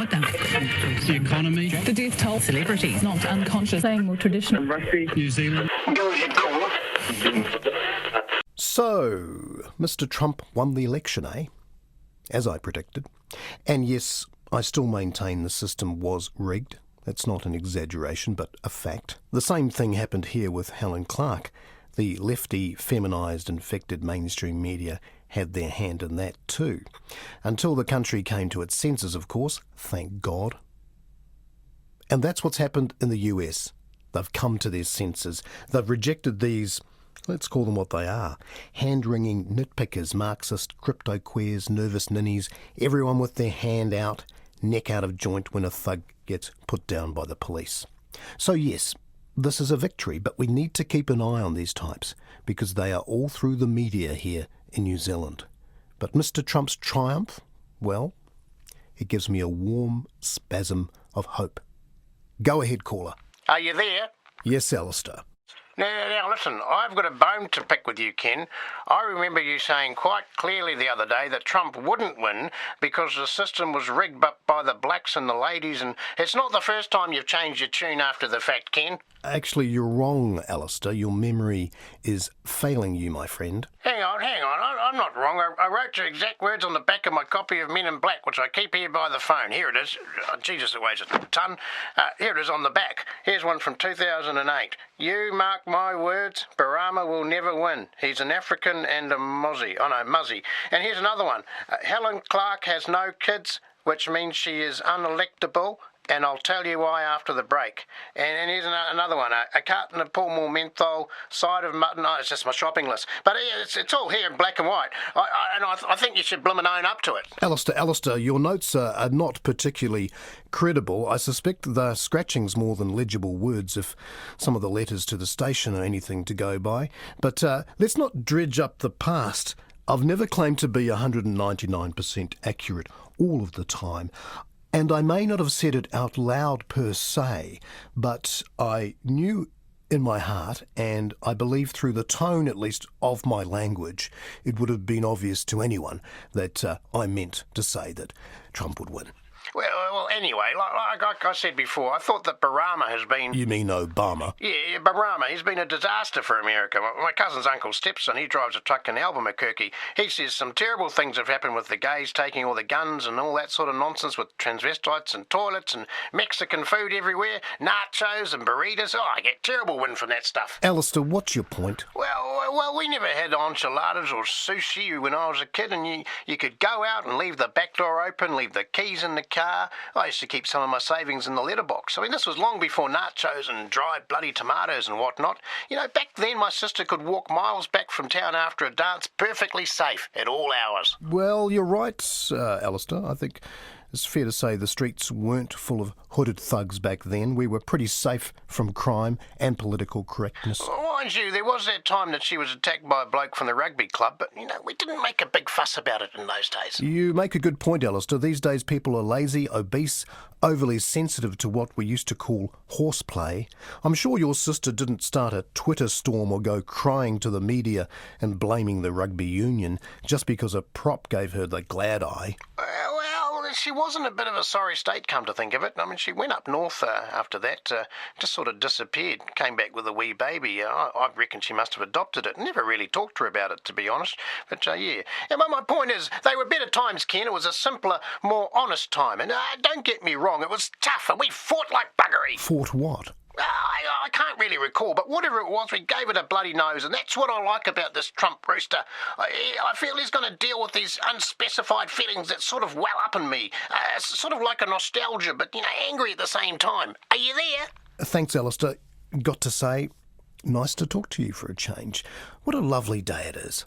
The economy. The death toll. Celebrities not unconscious. Saying more traditional. New Zealand. So, Mr. Trump won the election, eh? As I predicted. And yes, I still maintain the system was rigged. That's not an exaggeration, but a fact. The same thing happened here with Helen Clark. The lefty, feminised, infected mainstream media had their hand in that too. Until the country came to its senses, of course, thank God. And that's what's happened in the US. They've come to their senses. They've rejected these, let's call them what they are, hand-wringing nitpickers, Marxist, crypto-queers, nervous ninnies, everyone with their hand out, neck out of joint when a thug gets put down by the police. So yes, this is a victory, but we need to keep an eye on these types because they are all through the media here in New Zealand. But Mr. Trump's triumph, well, it gives me a warm spasm of hope. Go ahead, caller. Are you there? Yes, Alistair. Now, listen, I've got a bone to pick with you, Ken. I remember you saying quite clearly the other day that Trump wouldn't win because the system was rigged up by the blacks and the ladies, and it's not the first time you've changed your tune after the fact, Ken. Actually, you're wrong, Alistair. Your memory is failing you, my friend. Hang on. I'm not wrong. I wrote your exact words on the back of my copy of Men in Black, which I keep here by the phone. Here it is. Oh, Jesus, it weighs a ton. Here it is on the back. Here's one from 2008. You mark my words, Barama will never win. He's an African and a Muzzy. And here's another one. Helen Clark has no kids, which means she is unelectable. And I'll tell you why after the break. And here's another one. A carton of Pall Mall menthol, side of mutton. Oh, it's just my shopping list. But it's all here in black and white. I think you should bloomin' own up to it. Alistair, your notes are not particularly credible. I suspect they're scratchings more than legible words if some of the letters to the station are anything to go by. But let's not dredge up the past. I've never claimed to be 199% accurate all of the time. And I may not have said it out loud per se, but I knew in my heart, and I believe through the tone at least of my language, it would have been obvious to anyone that I meant to say that Trump would win. Well, anyway, like I said before, I thought that Barama has been... You mean Obama? Yeah, Barama. He's been a disaster for America. My cousin's uncle's stepson, he drives a truck in Albuquerque. He says some terrible things have happened with the gays taking all the guns and all that sort of nonsense with transvestites and toilets and Mexican food everywhere, nachos and burritos. Oh, I get terrible wind from that stuff. Alistair, what's your point? Well, we never had enchiladas or sushi when I was a kid, and you could go out and leave the back door open, leave the keys in the car. I used to keep some of my savings in the letterbox. I mean, this was long before nachos and dried bloody tomatoes and whatnot. You know, back then my sister could walk miles back from town after a dance perfectly safe at all hours. Well, you're right, Alistair. I think it's fair to say the streets weren't full of hooded thugs back then. We were pretty safe from crime and political correctness. Mind you, there was that time that she was attacked by a bloke from the rugby club, but, we didn't make a big fuss about it in those days. You make a good point, Alistair. These days people are lazy, obese, overly sensitive to what we used to call horseplay. I'm sure your sister didn't start a Twitter storm or go crying to the media and blaming the rugby union just because a prop gave her the glad eye. She was in a bit of a sorry state, come to think of it. I mean, she went up north after that, just sort of disappeared, came back with a wee baby. I reckon she must have adopted it. Never really talked to her about it, to be honest. But, yeah. And my point is, they were better times, Ken. It was a simpler, more honest time. And don't get me wrong, it was tough, and we fought like buggery. Fought what? I can't really recall, but whatever it was, we gave it a bloody nose, and that's what I like about this Trump rooster. I feel he's going to deal with these unspecified feelings that sort of well up in me. It's sort of like a nostalgia, but, angry at the same time. Are you there? Thanks, Alistair. Got to say, nice to talk to you for a change. What a lovely day it is.